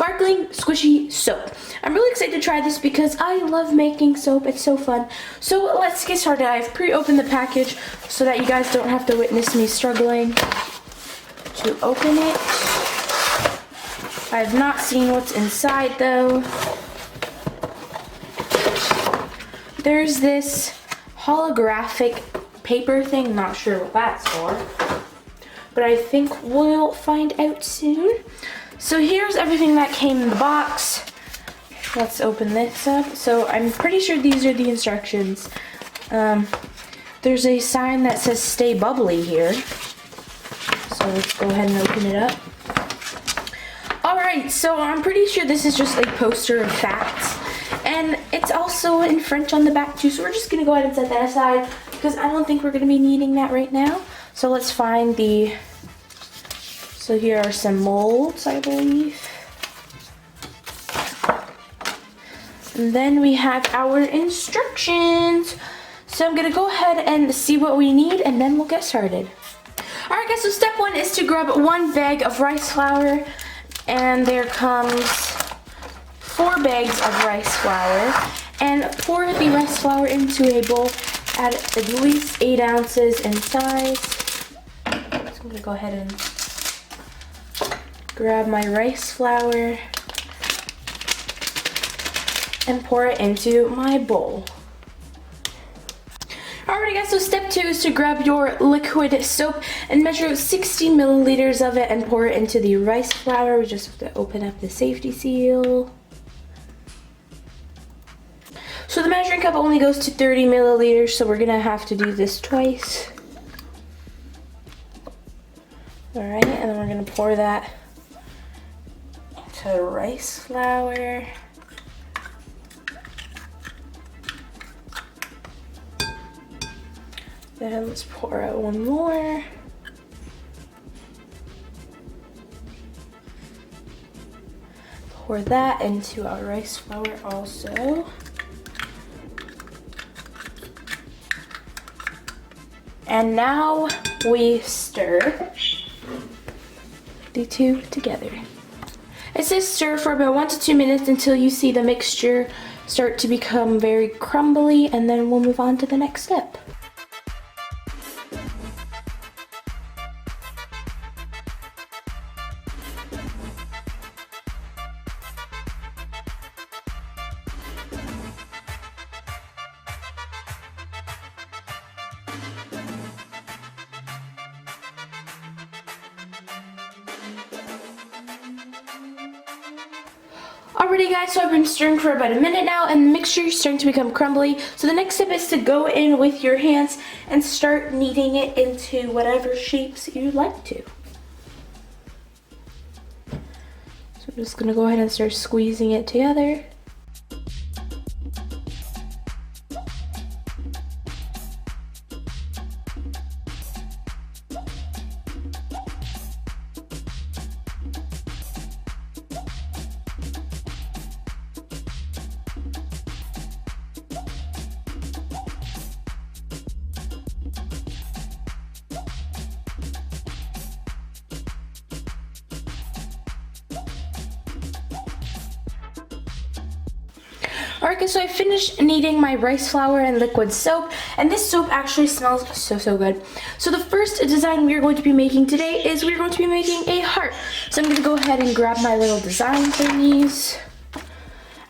sparkling squishy soap. I'm really excited to try this because I love making soap. It's so fun. So let's get started. I've pre-opened the package so that you guys don't have to witness me struggling to open it. I have not seen what's inside though. There's this holographic paper thing, not sure what that's for, but I think we'll find out soon. So here's everything that came in the box. Let's open this up. So I'm pretty sure these are the instructions. There's a sign that says stay bubbly here. So let's go ahead and open it up. Alright, so I'm pretty sure this is just a poster of facts. And it's also in French on the back too, so we're just gonna go ahead and set that aside because I don't think we're gonna be needing that right now. So let's find the, so here are some molds, I believe. And then we have our instructions. So I'm gonna go ahead and see what we need and then we'll get started. Alright guys, so step one is to grab 1 bag of rice flour, and there comes 4 bags of rice flour, and pour the rice flour into a bowl at least 8 ounces in size. So I'm gonna go ahead and grab my rice flour and pour it into my bowl. Alrighty guys, so step 2 is to grab your liquid soap and measure 60 milliliters of it and pour it into the rice flour. We just have to open up the safety seal. So the measuring cup only goes to 30 milliliters, so we're gonna have to do this twice. Alright, and then we're gonna pour that into rice flour. Then let's pour out 1 more. Pour that into our rice flour also. And now we stir the two together. It says stir for about 1 to 2 minutes until you see the mixture start to become very crumbly, and then we'll move on to the next step. Alrighty guys, so I've been stirring for about a minute now and the mixture is starting to become crumbly. So the next step is to go in with your hands and start kneading it into whatever shapes you'd like to. So I'm just going to go ahead and start squeezing it together. Alright guys, so I finished kneading my rice flour and liquid soap, and this soap actually smells so good. So the first design we are going to be making today is we're going to be making a heart. So I'm going to go ahead and grab my little design thingies.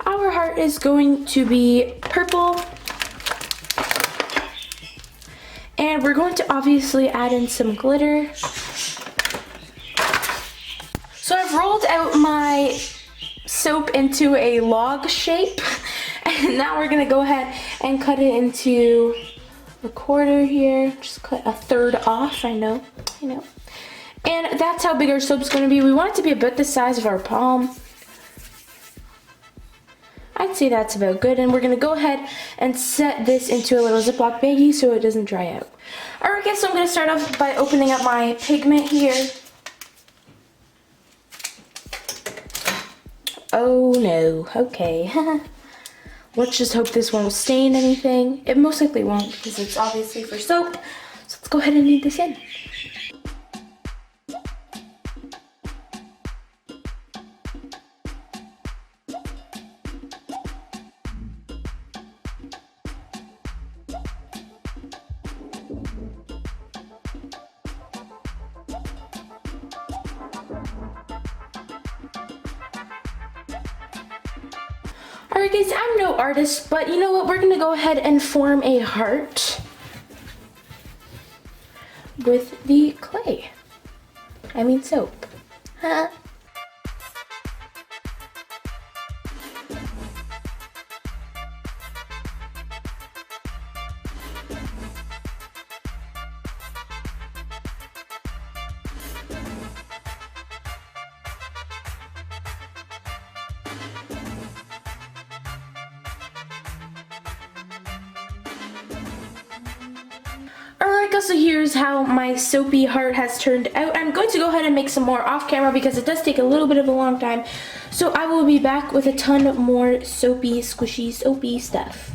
Our heart is going to be purple, and we're going to obviously add in some glitter. So I've rolled out my soap into a log shape, and now we're gonna go ahead and cut it into a quarter here. Just cut a third off. I know. And that's how big our soap's gonna be. We want it to be about the size of our palm. I'd say that's about good, and we're gonna go ahead and set this into a little Ziploc baggie so it doesn't dry out. Alright guys, so I'm gonna start off by opening up my pigment here. Oh no, okay. Let's just hope this won't stain anything. It most likely won't because it's obviously for soap. So let's go ahead and knead this in. Alright guys, I'm no artist, but you know what? We're gonna go ahead and form a heart with the clay. I mean soap. Huh? Alright, so here's how my soapy heart has turned out. I'm going to go ahead and make some more off camera because it does take a little bit of a long time. So I will be back with a ton more soapy, squishy, soapy stuff.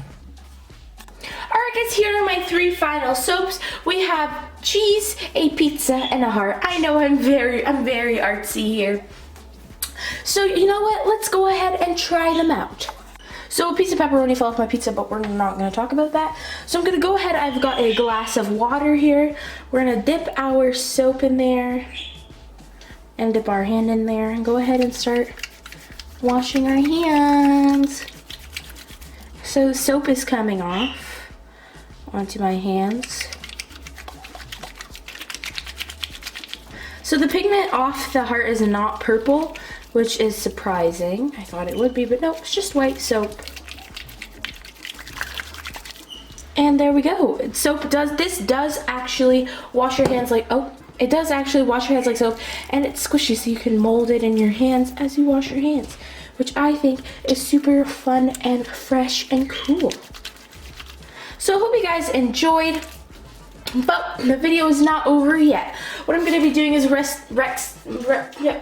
Alright guys, here are my 3 final soaps. We have cheese, a pizza, and a heart. I know I'm very artsy here. So you know what? Let's go ahead and try them out. So a piece of pepperoni fell off my pizza, but we're not going to talk about that. So I'm going to go ahead. I've got a glass of water here. We're going to dip our soap in there and dip our hand in there and go ahead and start washing our hands. So soap is coming off onto my hands. So the pigment off the heart is not purple, which is surprising. I thought it would be, but no, it's just white soap. And there we go. This does actually wash your hands like, it does actually wash your hands like soap, and it's squishy so you can mold it in your hands as you wash your hands, which I think is super fun and fresh and cool. So I hope you guys enjoyed. But the video is not over yet. What I'm going to be doing is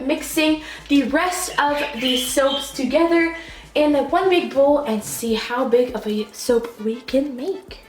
mixing the rest of the soaps together in one big bowl and see how big of a soap we can make.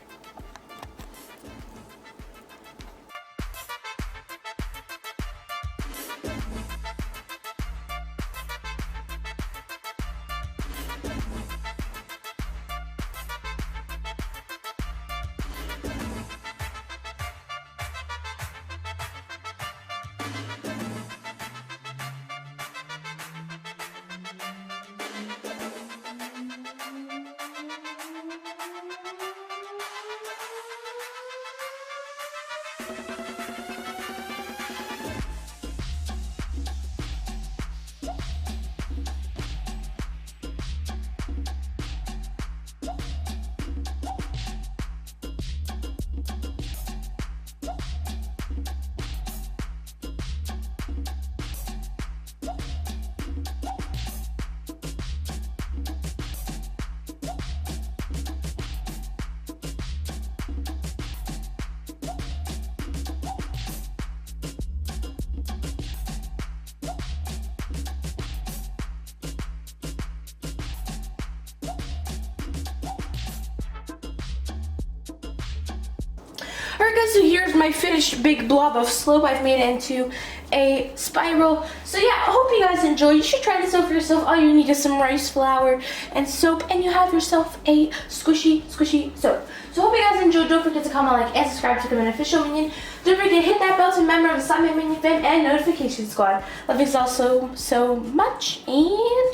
Alright guys, so here's my finished big blob of soap. I've made it into a spiral. So yeah, I hope you guys enjoy. You should try this out for yourself. All you need is some rice flour and soap, and you have yourself a squishy soap. So hope you guys enjoyed. Don't forget to comment, like, and subscribe to become an official minion. Don't forget to hit that bell to be a member of the OneInaMamaMinion fam and notification squad. Love you all so much, and